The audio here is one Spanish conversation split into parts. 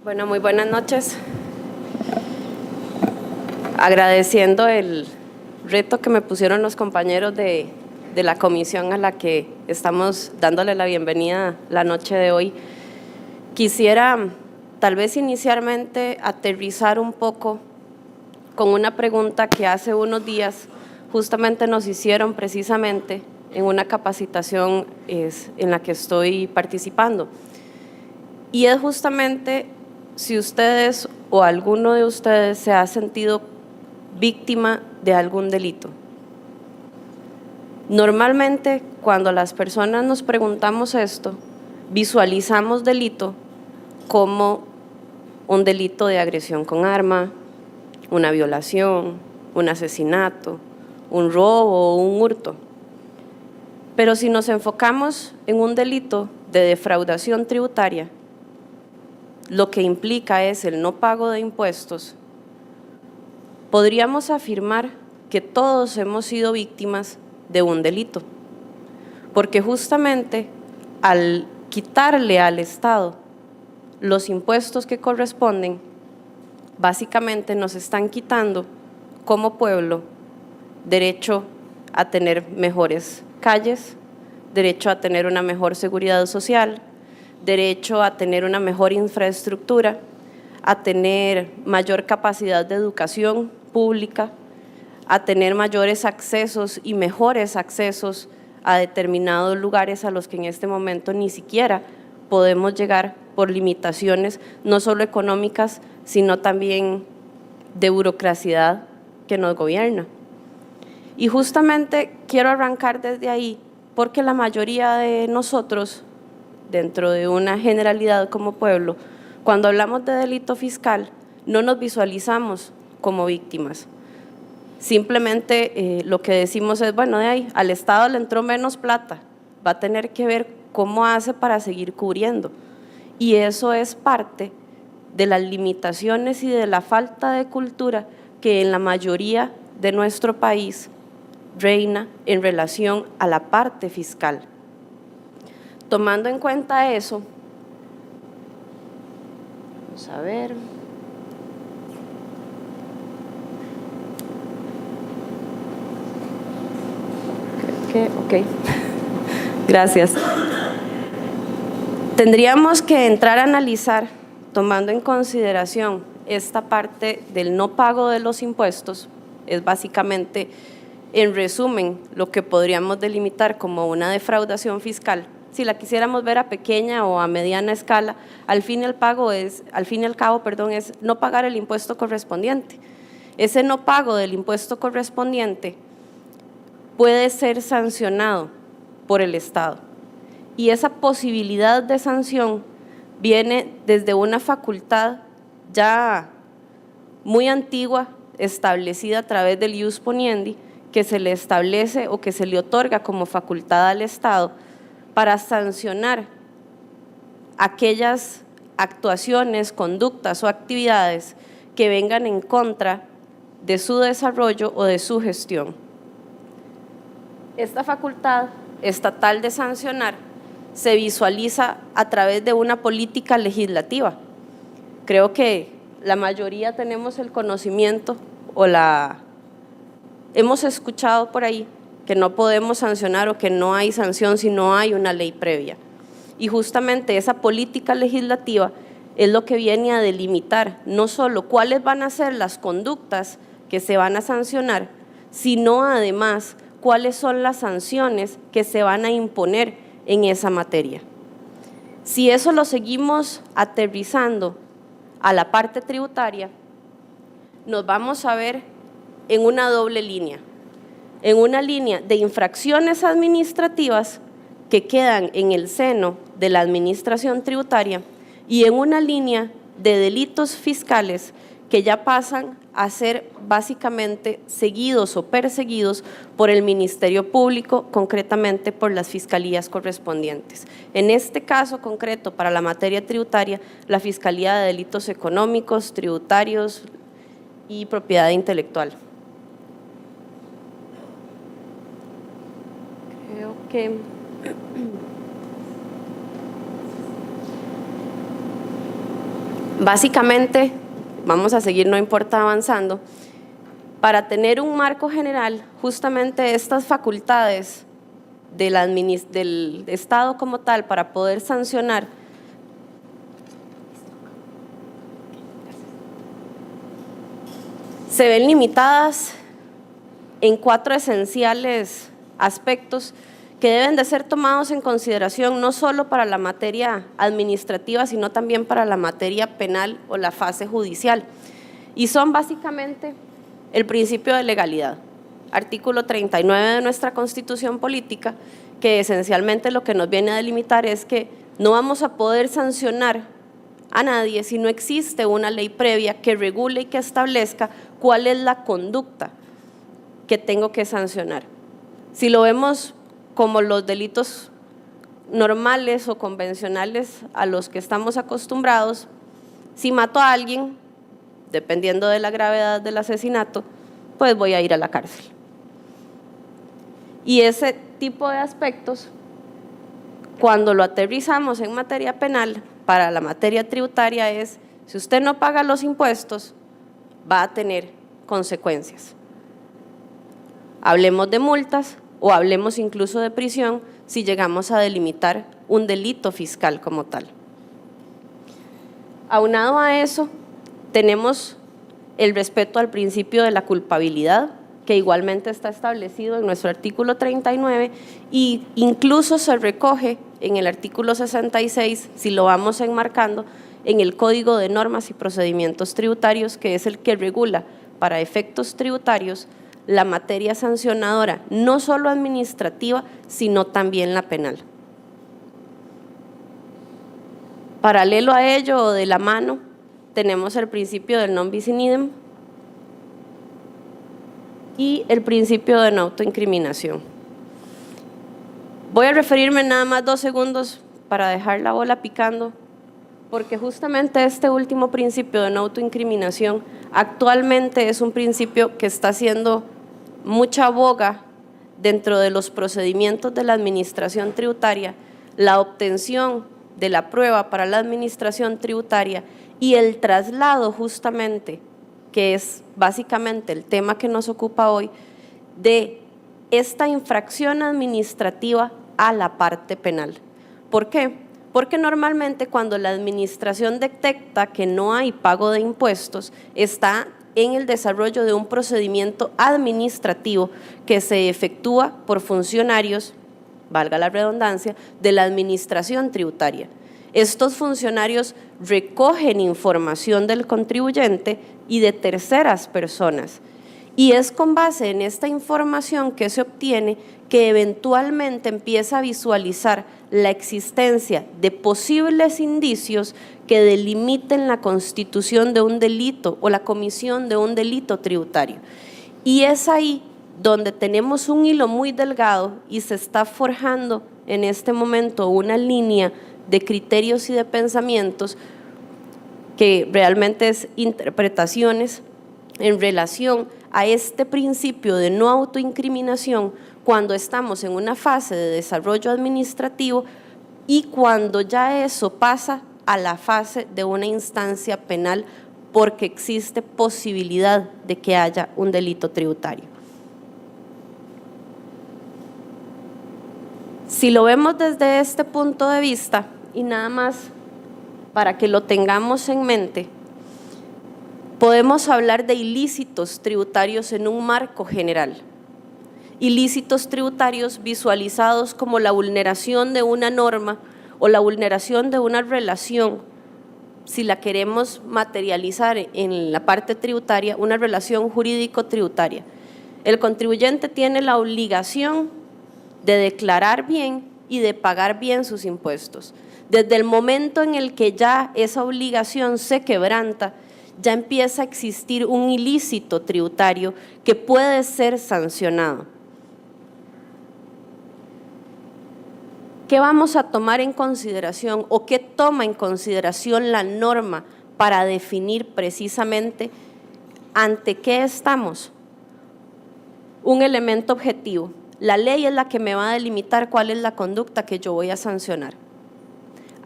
Bueno, muy buenas noches. Agradeciendo el reto que me pusieron los compañeros de la comisión a la que estamos dándole la bienvenida la noche de hoy. Quisiera tal vez inicialmente aterrizar un poco con una pregunta que hace unos días justamente nos hicieron precisamente en una capacitación en la que estoy participando. Y es justamente si ustedes o alguno de ustedes se ha sentido víctima de algún delito. Normalmente, cuando las personas nos preguntamos esto, visualizamos delito como un delito de agresión con arma, una violación, un asesinato, un robo o un hurto. Pero si nos enfocamos en un delito de defraudación tributaria, lo que implica es el no pago de impuestos, podríamos afirmar que todos hemos sido víctimas de un delito, porque justamente al quitarle al Estado los impuestos que corresponden, básicamente nos están quitando como pueblo derecho a tener mejores calles, derecho a tener una mejor seguridad social, derecho a tener una mejor infraestructura, a tener mayor capacidad de educación pública, a tener mayores accesos y mejores accesos a determinados lugares a los que en este momento ni siquiera podemos llegar por limitaciones no solo económicas, sino también de burocracia que nos gobierna. Y justamente quiero arrancar desde ahí, porque la mayoría de nosotros, dentro de una generalidad como pueblo, cuando hablamos de delito fiscal, no nos visualizamos como víctimas. Simplemente lo que decimos es, bueno, de ahí al Estado le entró menos plata, va a tener que ver cómo hace para seguir cubriendo. Y eso es parte de las limitaciones y de la falta de cultura que en la mayoría de nuestro país reina en relación a la parte fiscal. Tomando en cuenta eso, vamos a ver. Ok, gracias. Tendríamos que entrar a analizar, tomando en consideración esta parte del no pago de los impuestos, es básicamente, en resumen, lo que podríamos delimitar como una defraudación fiscal. Si la quisiéramos ver a pequeña o a mediana escala, al fin y al cabo es no pagar el impuesto correspondiente. Ese no pago del impuesto correspondiente puede ser sancionado por el Estado. Y esa posibilidad de sanción viene desde una facultad ya muy antigua, establecida a través del ius poniendi, que se le establece o que se le otorga como facultad al Estado para sancionar aquellas actuaciones, conductas o actividades que vengan en contra de su desarrollo o de su gestión. Esta facultad estatal de sancionar se visualiza a través de una política legislativa. Creo que la mayoría tenemos el conocimiento o hemos escuchado por ahí que no podemos sancionar o que no hay sanción si no hay una ley previa. Y justamente esa política legislativa es lo que viene a delimitar no solo cuáles van a ser las conductas que se van a sancionar, sino además cuáles son las sanciones que se van a imponer en esa materia. Si eso lo seguimos aterrizando a la parte tributaria, nos vamos a ver en una doble línea, en una línea de infracciones administrativas que quedan en el seno de la administración tributaria y en una línea de delitos fiscales que ya pasan a ser básicamente seguidos o perseguidos por el Ministerio Público, concretamente por las fiscalías correspondientes. En este caso concreto, para la materia tributaria, la Fiscalía de Delitos Económicos, Tributarios y Propiedad Intelectual. Creo que Básicamente, vamos a seguir, no importa avanzando, para tener un marco general, justamente estas facultades del Estado como tal para poder sancionar se ven limitadas en 4 esenciales aspectos que deben de ser tomados en consideración no solo para la materia administrativa, sino también para la materia penal o la fase judicial. Y son básicamente el principio de legalidad, artículo 39 de nuestra Constitución Política, que esencialmente lo que nos viene a delimitar es que no vamos a poder sancionar a nadie si no existe una ley previa que regule y que establezca cuál es la conducta que tengo que sancionar. Si lo vemos como los delitos normales o convencionales a los que estamos acostumbrados, si mato a alguien, dependiendo de la gravedad del asesinato, pues voy a ir a la cárcel. Y ese tipo de aspectos, cuando lo aterrizamos en materia penal, para la materia tributaria es, si usted no paga los impuestos, va a tener consecuencias. Hablemos de multas o hablemos incluso de prisión si llegamos a delimitar un delito fiscal como tal. Aunado a eso, tenemos el respeto al principio de la culpabilidad, que igualmente está establecido en nuestro artículo 39 y incluso se recoge en el artículo 66, si lo vamos enmarcando, en el Código de Normas y Procedimientos Tributarios, que es el que regula para efectos tributarios la materia sancionadora, no solo administrativa, sino también la penal. Paralelo a ello o de la mano, tenemos el principio del non bis in idem y el principio de no autoincriminación. Voy a referirme nada más 2 segundos para dejar la bola picando, porque justamente este último principio de no autoincriminación actualmente es un principio que está haciendo mucha boga dentro de los procedimientos de la administración tributaria, la obtención de la prueba para la administración tributaria y el traslado justamente, que es básicamente el tema que nos ocupa hoy, de esta infracción administrativa a la parte penal. ¿Por qué? Porque normalmente cuando la administración detecta que no hay pago de impuestos, está en el desarrollo de un procedimiento administrativo que se efectúa por funcionarios, valga la redundancia, de la administración tributaria. Estos funcionarios recogen información del contribuyente y de terceras personas, y es con base en esta información que se obtiene que eventualmente empieza a visualizar la existencia de posibles indicios que delimiten la constitución de un delito o la comisión de un delito tributario. Y es ahí donde tenemos un hilo muy delgado y se está forjando en este momento una línea de criterios y de pensamientos que realmente es interpretaciones en relación a este principio de no autoincriminación cuando estamos en una fase de desarrollo administrativo y cuando ya eso pasa a la fase de una instancia penal porque existe posibilidad de que haya un delito tributario. Si lo vemos desde este punto de vista, y nada más para que lo tengamos en mente, podemos hablar de ilícitos tributarios en un marco general. Ilícitos tributarios visualizados como la vulneración de una norma o la vulneración de una relación, si la queremos materializar en la parte tributaria, una relación jurídico-tributaria. El contribuyente tiene la obligación de declarar bien y de pagar bien sus impuestos. Desde el momento en el que ya esa obligación se quebranta, ya empieza a existir un ilícito tributario que puede ser sancionado. ¿Qué vamos a tomar en consideración o qué toma en consideración la norma para definir precisamente ante qué estamos? Un elemento objetivo. La ley es la que me va a delimitar cuál es la conducta que yo voy a sancionar.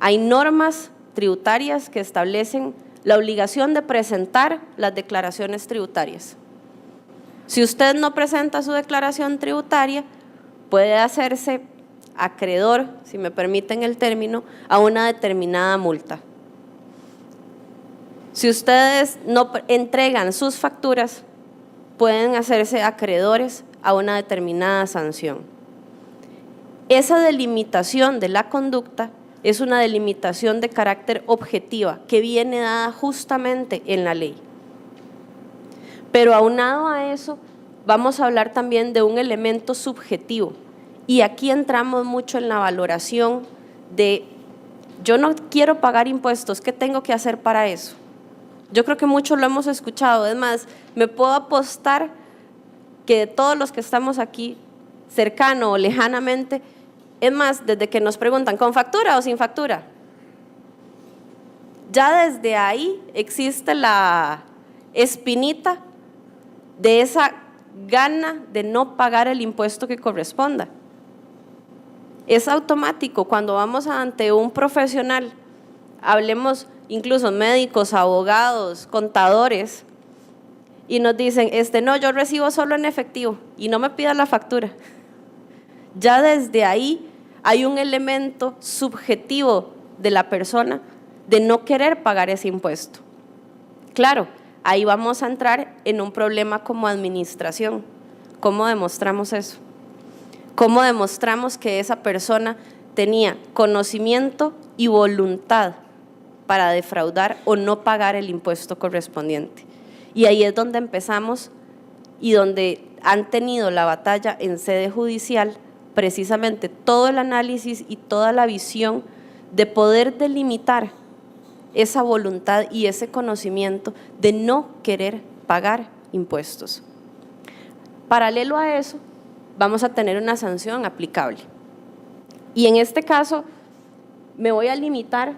Hay normas tributarias que establecen la obligación de presentar las declaraciones tributarias. Si usted no presenta su declaración tributaria, puede hacerse acreedor, si me permiten el término, a una determinada multa. Si ustedes no entregan sus facturas, pueden hacerse acreedores a una determinada sanción. Esa delimitación de la conducta es una delimitación de carácter objetiva que viene dada justamente en la ley. Pero aunado a eso, vamos a hablar también de un elemento subjetivo. Y aquí entramos mucho en la valoración de, yo no quiero pagar impuestos, ¿qué tengo que hacer para eso? Yo creo que muchos lo hemos escuchado, es más, me puedo apostar que de todos los que estamos aquí, cercano o lejanamente, es más, desde que nos preguntan, ¿con factura o sin factura? Ya desde ahí existe la espinita de esa gana de no pagar el impuesto que corresponda. Es automático cuando vamos ante un profesional, hablemos incluso médicos, abogados, contadores, y nos dicen, no, yo recibo solo en efectivo y no me pidas la factura. Ya desde ahí hay un elemento subjetivo de la persona de no querer pagar ese impuesto. Claro, ahí vamos a entrar en un problema como administración. ¿Cómo demostramos eso? ¿Cómo demostramos que esa persona tenía conocimiento y voluntad para defraudar o no pagar el impuesto correspondiente? Y ahí es donde empezamos y donde han tenido la batalla en sede judicial, precisamente todo el análisis y toda la visión de poder delimitar esa voluntad y ese conocimiento de no querer pagar impuestos. Paralelo a eso, vamos a tener una sanción aplicable. Y en este caso, me voy a limitar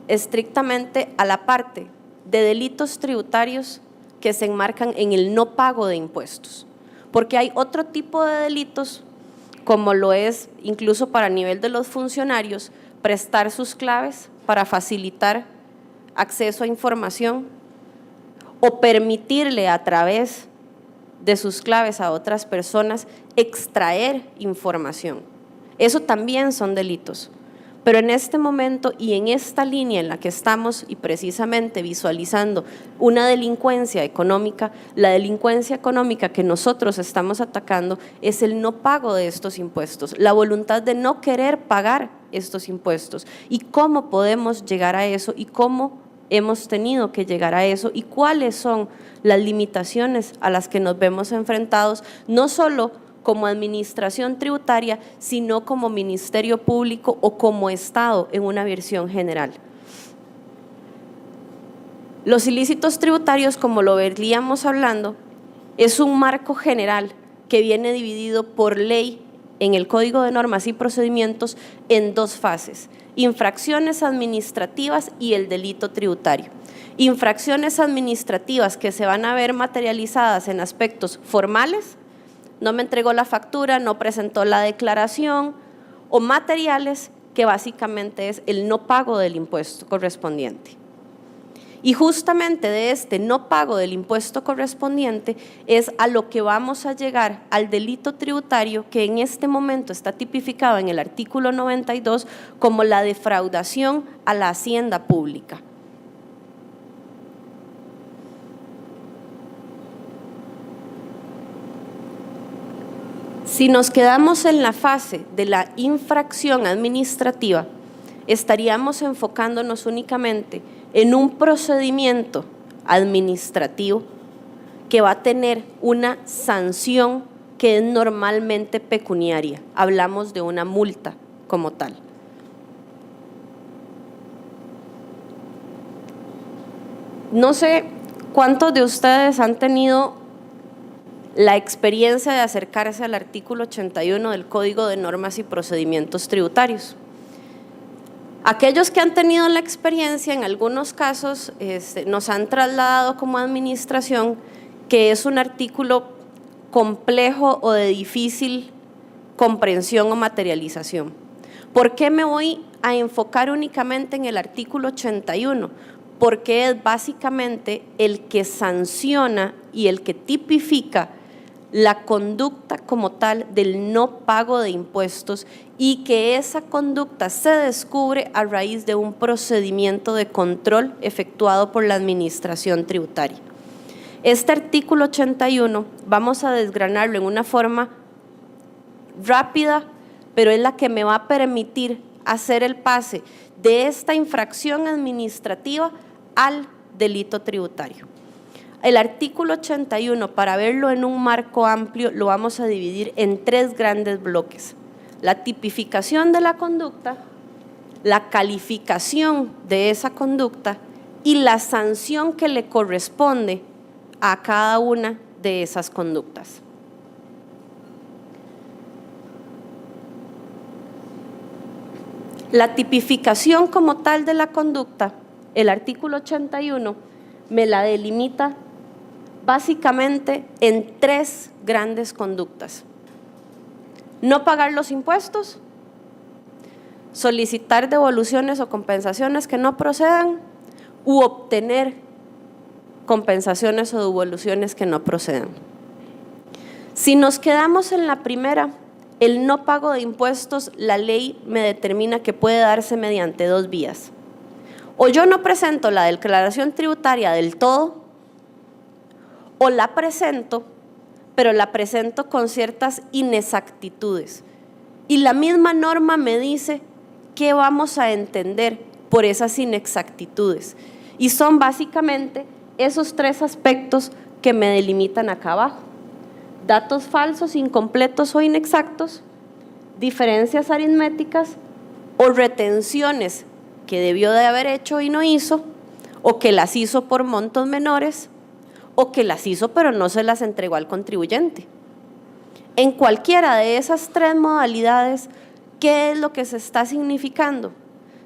estrictamente a la parte de delitos tributarios que se enmarcan en el no pago de impuestos, porque hay otro tipo de delitos, como lo es incluso para nivel de los funcionarios, prestar sus claves para facilitar acceso a información o permitirle a través de sus claves a otras personas extraer información. Eso también son delitos. Pero en este momento y en esta línea en la que estamos y precisamente visualizando una delincuencia económica, la delincuencia económica que nosotros estamos atacando es el no pago de estos impuestos, la voluntad de no querer pagar estos impuestos y cómo podemos llegar a eso y cómo hemos tenido que llegar a eso y cuáles son las limitaciones a las que nos vemos enfrentados, no solo como administración tributaria, sino como Ministerio Público o como Estado en una versión general. Los ilícitos tributarios, como lo veníamos hablando, es un marco general que viene dividido por ley en el Código de Normas y Procedimientos en dos fases: infracciones administrativas y el delito tributario. Infracciones administrativas que se van a ver materializadas en aspectos formales, no me entregó la factura, no presentó la declaración, o materiales que básicamente es el no pago del impuesto correspondiente. Y justamente de este no pago del impuesto correspondiente es a lo que vamos a llegar al delito tributario que en este momento está tipificado en el artículo 92 como la defraudación a la hacienda pública. Si nos quedamos en la fase de la infracción administrativa, estaríamos enfocándonos únicamente en un procedimiento administrativo que va a tener una sanción que es normalmente pecuniaria. Hablamos de una multa como tal. No sé cuántos de ustedes han tenido la experiencia de acercarse al artículo 81 del Código de Normas y Procedimientos Tributarios. Aquellos que han tenido la experiencia, en algunos casos nos han trasladado como administración que es un artículo complejo o de difícil comprensión o materialización. ¿Por qué me voy a enfocar únicamente en el artículo 81? porque es básicamente el que sanciona y el que tipifica la conducta como tal del no pago de impuestos y que esa conducta se descubre a raíz de un procedimiento de control efectuado por la Administración Tributaria. Este artículo 81 vamos a desgranarlo en una forma rápida, pero es la que me va a permitir hacer el pase de esta infracción administrativa al delito tributario. El artículo 81, para verlo en un marco amplio, lo vamos a dividir en 3 grandes bloques: la tipificación de la conducta, la calificación de esa conducta y la sanción que le corresponde a cada una de esas conductas. La tipificación como tal de la conducta, el artículo 81 me la delimita básicamente en 3 grandes conductas: no pagar los impuestos, solicitar devoluciones o compensaciones que no procedan u obtener compensaciones o devoluciones que no procedan. Si nos quedamos en la primera, el no pago de impuestos, la ley me determina que puede darse mediante 2 vías. O yo no presento la declaración tributaria del todo, o la presento, pero la presento con ciertas inexactitudes. Y la misma norma me dice qué vamos a entender por esas inexactitudes. Y son básicamente esos 3 aspectos que me delimitan acá abajo: datos falsos, incompletos o inexactos, diferencias aritméticas o retenciones que debió de haber hecho y no hizo, o que las hizo por montos menores, o que las hizo pero no se las entregó al contribuyente. En cualquiera de esas 3 modalidades, ¿qué es lo que se está significando?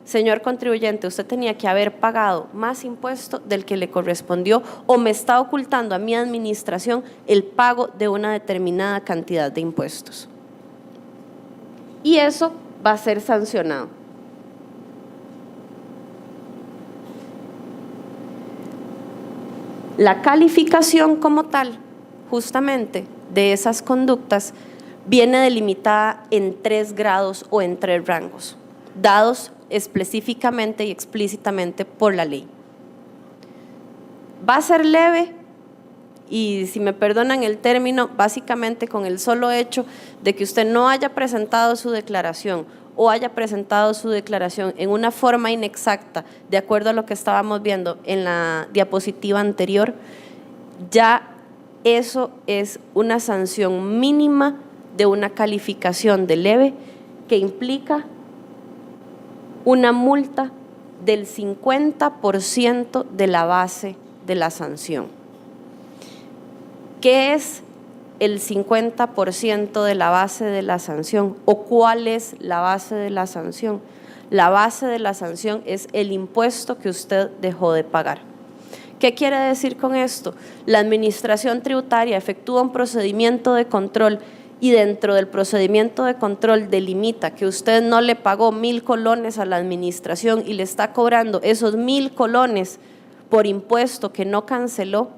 Señor contribuyente, usted tenía que haber pagado más impuesto del que le correspondió, o me está ocultando a mi administración el pago de una determinada cantidad de impuestos. Y eso va a ser sancionado. La calificación como tal, justamente, de esas conductas viene delimitada en 3 grados o en 3 rangos, dados específicamente y explícitamente por la ley. Va a ser leve y, si me perdonan el término, básicamente con el solo hecho de que usted no haya presentado su declaración o haya presentado su declaración en una forma inexacta, de acuerdo a lo que estábamos viendo en la diapositiva anterior, ya eso es una sanción mínima de una calificación de leve que implica una multa del 50% de la base de la sanción. ¿Qué es el 50% de la base de la sanción o cuál es la base de la sanción? La base de la sanción es el impuesto que usted dejó de pagar. ¿Qué quiere decir con esto? La Administración Tributaria efectúa un procedimiento de control y dentro del procedimiento de control delimita que usted no le pagó 1,000 colones a la administración y le está cobrando esos 1,000 colones por impuesto que no canceló.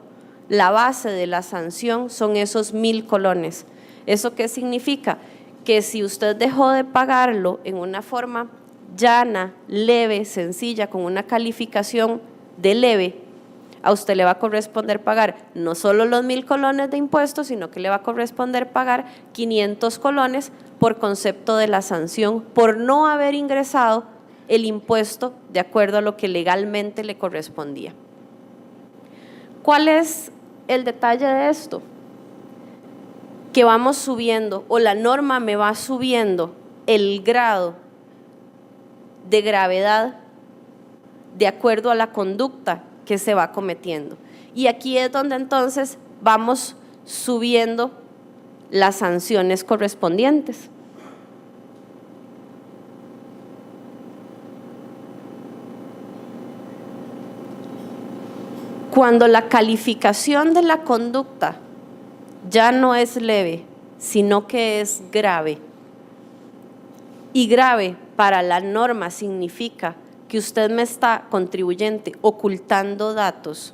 La base de la sanción son esos 1,000 colones. ¿Eso qué significa? Que si usted dejó de pagarlo en una forma llana, leve, sencilla, con una calificación de leve, a usted le va a corresponder pagar no solo los 1,000 colones de impuestos, sino que le va a corresponder pagar 500 colones por concepto de la sanción por no haber ingresado el impuesto de acuerdo a lo que legalmente le correspondía. ¿Cuál es el detalle de esto? Que vamos subiendo, o la norma me va subiendo el grado de gravedad de acuerdo a la conducta que se va cometiendo. Y aquí es donde entonces vamos subiendo las sanciones correspondientes. Cuando la calificación de la conducta ya no es leve, sino que es grave, y grave para la norma significa que usted me está, contribuyente, ocultando datos,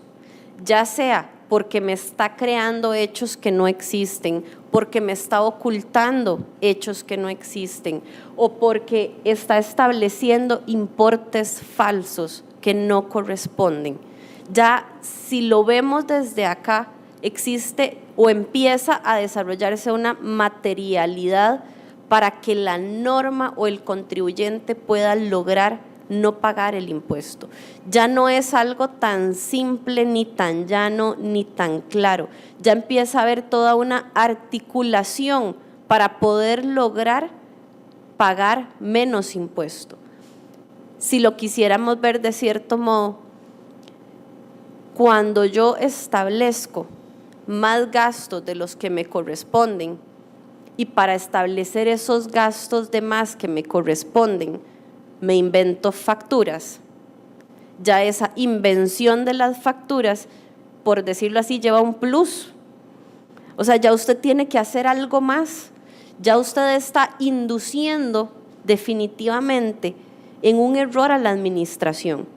ya sea porque me está creando hechos que no existen, porque me está ocultando hechos que no existen, o porque está estableciendo importes falsos que no corresponden. Ya si lo vemos desde acá, existe o empieza a desarrollarse una materialidad para que la norma o el contribuyente pueda lograr no pagar el impuesto. Ya no es algo tan simple, ni tan llano, ni tan claro. Ya empieza a haber toda una articulación para poder lograr pagar menos impuesto. Si lo quisiéramos ver de cierto modo, cuando yo establezco más gastos de los que me corresponden y para establecer esos gastos de más que me corresponden, me invento facturas. Ya esa invención de las facturas, por decirlo así, lleva un plus. O sea, ya usted tiene que hacer algo más. Ya usted está induciendo definitivamente en un error a la administración.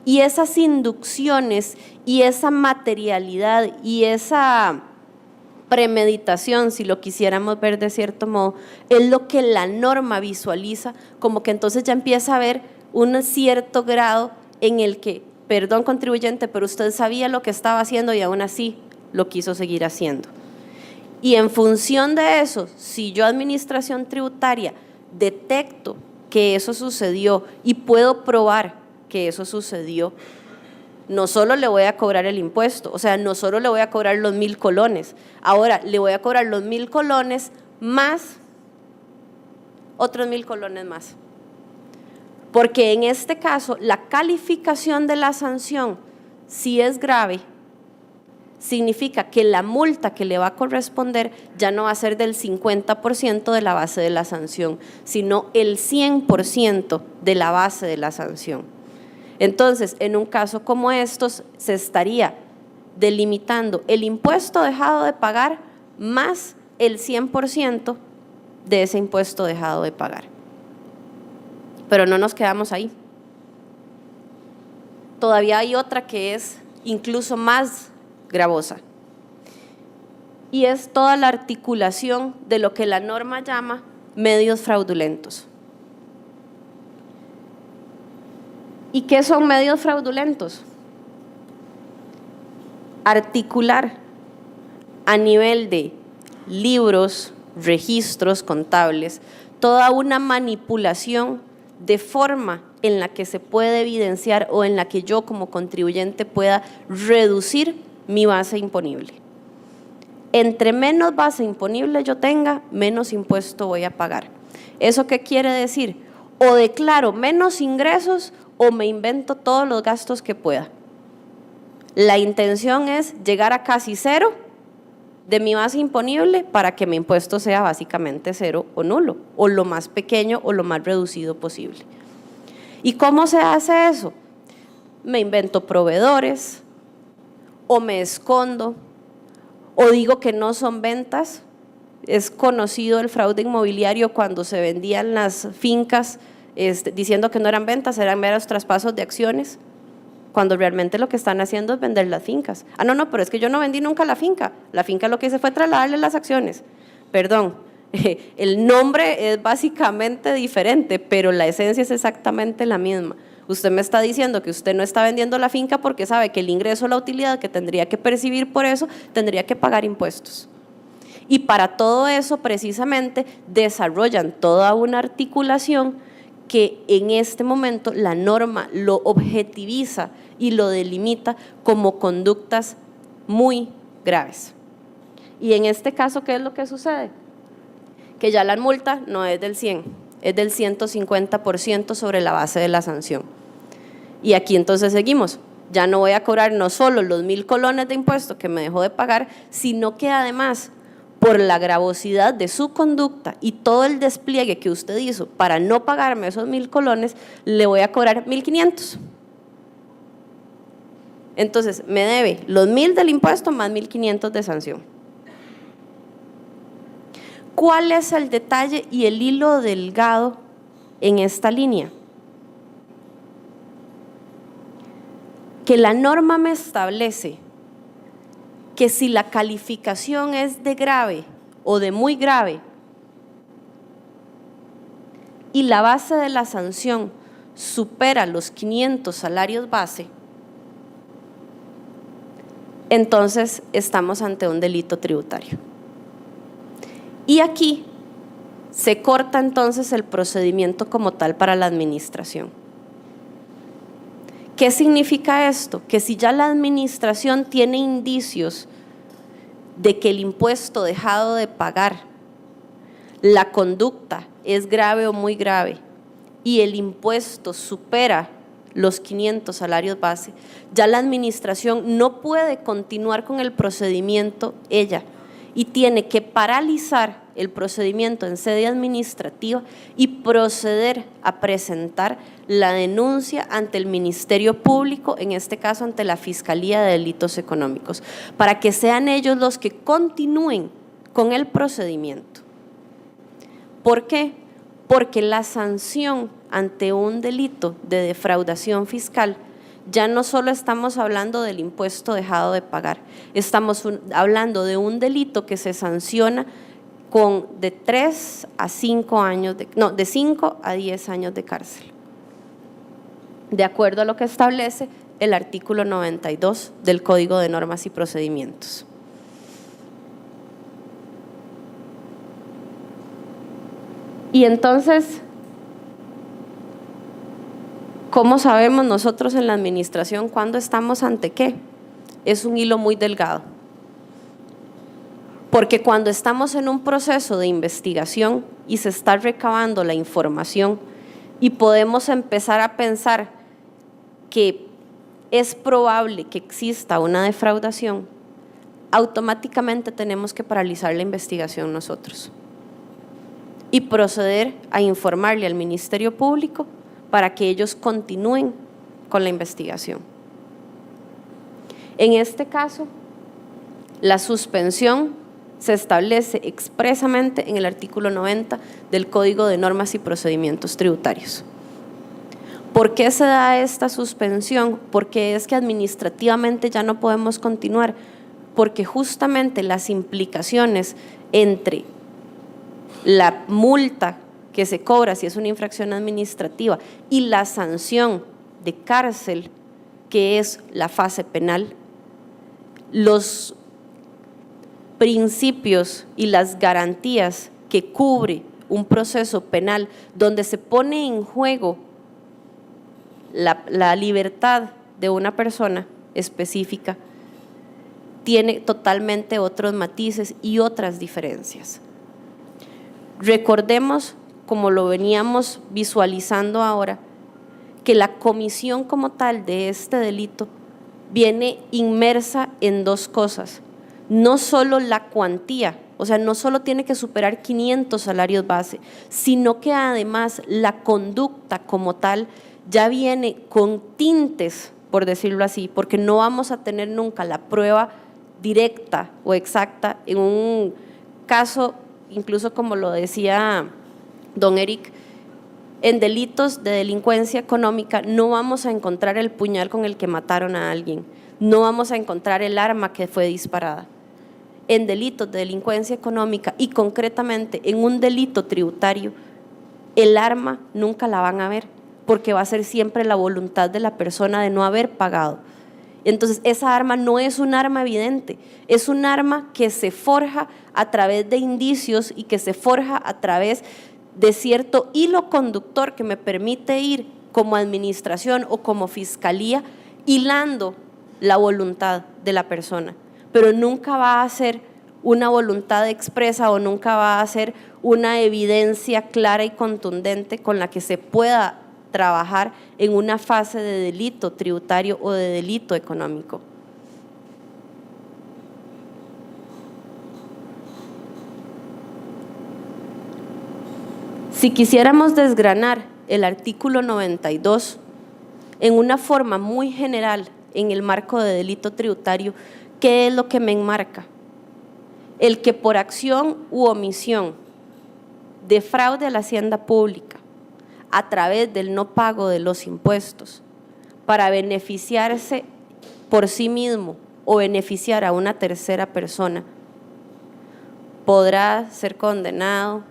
Y esas inducciones y esa materialidad y esa premeditación, si lo quisiéramos ver de cierto modo, es lo que la norma visualiza, como que entonces ya empieza a haber un cierto grado en el que, perdón contribuyente, pero usted sabía lo que estaba haciendo y aún así lo quiso seguir haciendo. Y en función de eso, si yo administración tributaria detecto que eso sucedió y puedo probar que eso sucedió, no solo le voy a cobrar el impuesto, o sea, no solo le voy a cobrar los 1,000 colones, ahora le voy a cobrar los 1,000 colones más otros 1,000 colones más. Porque en este caso, la calificación de la sanción, si es grave, significa que la multa que le va a corresponder ya no va a ser del 50% de la base de la sanción, sino el 100% de la base de la sanción. Entonces, en un caso como estos, se estaría delimitando el impuesto dejado de pagar más el 100% de ese impuesto dejado de pagar. Pero no nos quedamos ahí. Todavía hay otra que es incluso más gravosa. Y es toda la articulación de lo que la norma llama medios fraudulentos. ¿Y qué son medios fraudulentos? Articular a nivel de libros, registros contables, toda una manipulación de forma en la que se puede evidenciar o en la que yo como contribuyente pueda reducir mi base imponible. Entre menos base imponible yo tenga, menos impuesto voy a pagar. ¿Eso qué quiere decir? O declaro menos ingresos o me invento todos los gastos que pueda. La intención es llegar a casi cero de mi base imponible para que mi impuesto sea básicamente cero o nulo, o lo más pequeño o lo más reducido posible. ¿Y cómo se hace eso? Me invento proveedores, o me escondo, o digo que no son ventas. Es conocido el fraude inmobiliario cuando se vendían las fincas diciendo que no eran ventas, eran meros traspasos de acciones, cuando realmente lo que están haciendo es vender las fincas. Ah, no, pero es que yo no vendí nunca la finca lo que hice fue trasladarle las acciones. Perdón, el nombre es básicamente diferente, pero la esencia es exactamente la misma. Usted me está diciendo que usted no está vendiendo la finca porque sabe que el ingreso o la utilidad que tendría que percibir por eso, tendría que pagar impuestos. Y para todo eso, precisamente, desarrollan toda una articulación que en este momento la norma lo objetiviza y lo delimita como conductas muy graves. Y en este caso, ¿qué es lo que sucede? Que ya la multa no es del 100, es del 150% sobre la base de la sanción. Y aquí entonces seguimos. Ya no voy a cobrar no solo los 1,000 colones de impuesto que me dejó de pagar, sino que además, por la gravosidad de su conducta y todo el despliegue que usted hizo para no pagarme esos 1,000 colones, le voy a cobrar 1,500. Entonces, me debe los 1,000 del impuesto más 1,500 de sanción. ¿Cuál es el detalle y el hilo delgado en esta línea? que la norma me establece que si la calificación es de grave o de muy grave y la base de la sanción supera los 500 salarios base, entonces estamos ante un delito tributario. Y aquí se corta entonces el procedimiento como tal para la administración. ¿Qué significa esto? Que si ya la administración tiene indicios de que el impuesto dejado de pagar, la conducta es grave o muy grave y el impuesto supera los 500 salarios base, ya la administración no puede continuar con el procedimiento ella y tiene que paralizar el procedimiento en sede administrativa y proceder a presentar la denuncia ante el Ministerio Público, en este caso ante la Fiscalía de Delitos Económicos, para que sean ellos los que continúen con el procedimiento. ¿Por qué? Porque la sanción ante un delito de defraudación fiscal, ya no solo estamos hablando del impuesto dejado de pagar, estamos hablando de un delito que se sanciona con de 3 a 5 años, de 5 a 10 años de cárcel, de acuerdo a lo que establece el artículo 92 del Código de Normas y Procedimientos. Y entonces, ¿cómo sabemos nosotros en la administración cuándo estamos ante qué? Es un hilo muy delgado. Porque cuando estamos en un proceso de investigación y se está recabando la información y podemos empezar a pensar que es probable que exista una defraudación, automáticamente tenemos que paralizar la investigación nosotros y proceder a informarle al Ministerio Público para que ellos continúen con la investigación. En este caso, la suspensión se establece expresamente en el artículo 90 del Código de Normas y Procedimientos Tributarios. ¿Por qué se da esta suspensión? Porque es que administrativamente ya no podemos continuar, porque justamente las implicaciones entre la multa que se cobra si es una infracción administrativa y la sanción de cárcel, que es la fase penal, los principios y las garantías que cubre un proceso penal donde se pone en juego la libertad de una persona específica, tiene totalmente otros matices y otras diferencias. Recordemos, como lo veníamos visualizando ahora, que la comisión como tal de este delito viene inmersa en dos cosas. No solo la cuantía, o sea, no solo tiene que superar 500 salarios base, sino que además la conducta como tal ya viene con tintes, por decirlo así, porque no vamos a tener nunca la prueba directa o exacta en un caso, incluso como lo decía don Eric, en delitos de delincuencia económica no vamos a encontrar el puñal con el que mataron a alguien, no vamos a encontrar el arma que fue disparada. En delitos de delincuencia económica y concretamente en un delito tributario, el arma nunca la van a ver porque va a ser siempre la voluntad de la persona de no haber pagado. Entonces esa arma no es un arma evidente, es un arma que se forja a través de indicios y que se forja a través de cierto hilo conductor que me permite ir como administración o como fiscalía hilando la voluntad de la persona, pero nunca va a ser una voluntad expresa o nunca va a ser una evidencia clara y contundente con la que se pueda trabajar en una fase de delito tributario o de delito económico. Si quisiéramos desgranar el artículo 92 en una forma muy general en el marco de delito tributario, ¿qué es lo que me enmarca? El que por acción u omisión defraude a la hacienda pública a través del no pago de los impuestos para beneficiarse por sí mismo o beneficiar a una tercera persona, podrá ser condenado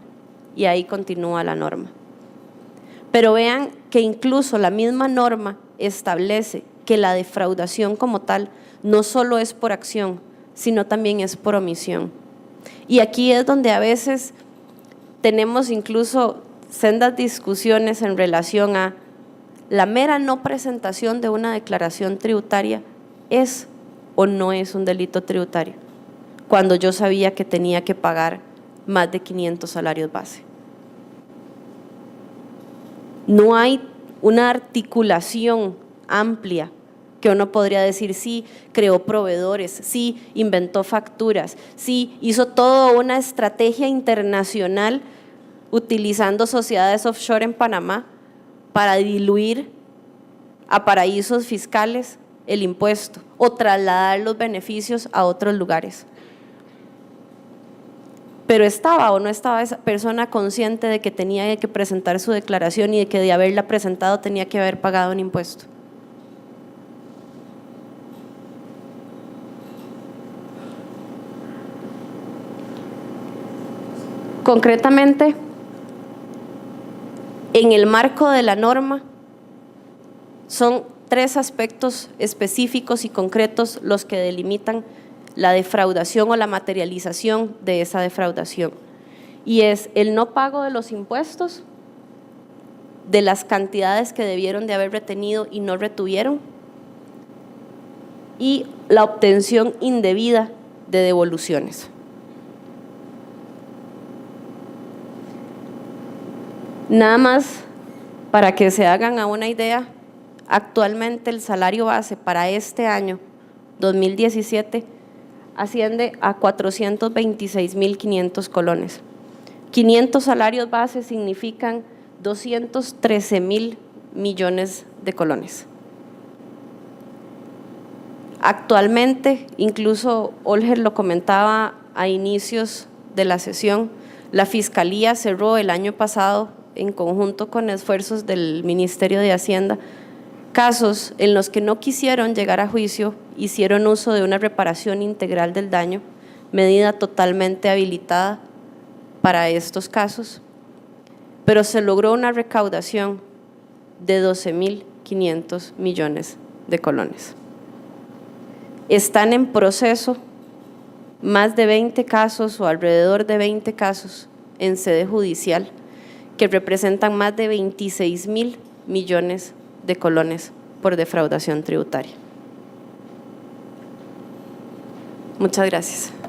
y ahí continúa la norma. Pero vean que incluso la misma norma establece que la defraudación como tal no solo es por acción, sino también es por omisión. Y aquí es donde a veces tenemos incluso sendas discusiones en relación a la mera no presentación de una declaración tributaria es o no es un delito tributario, cuando yo sabía que tenía que pagar más de 500 salarios base. No hay una articulación amplia que uno podría decir, sí, creó proveedores, sí, inventó facturas, sí, hizo toda una estrategia internacional utilizando sociedades offshore en Panamá para diluir a paraísos fiscales el impuesto o trasladar los beneficios a otros lugares. Pero ¿estaba o no estaba esa persona consciente de que tenía que presentar su declaración y de que de haberla presentado tenía que haber pagado un impuesto? Concretamente, en el marco de la norma, son 3 aspectos específicos y concretos los que delimitan la defraudación o la materialización de esa defraudación. Y es el no pago de los impuestos, de las cantidades que debieron de haber retenido y no retuvieron, y la obtención indebida de devoluciones. Nada más para que se hagan a una idea, actualmente el salario base para este año 2017 asciende a 426.500 colones. 500 salarios base significan 213.000 millones de colones. Actualmente, incluso Olger lo comentaba a inicios de la sesión, la Fiscalía cerró el año pasado, en conjunto con esfuerzos del Ministerio de Hacienda, casos en los que no quisieron llegar a juicio, hicieron uso de una reparación integral del daño, medida totalmente habilitada para estos casos, pero se logró una recaudación de 12.500 millones de colones. Están en proceso más de 20 casos o alrededor de 20 casos en sede judicial que representan más de 26.000 millones de colones por defraudación tributaria. Muchas gracias.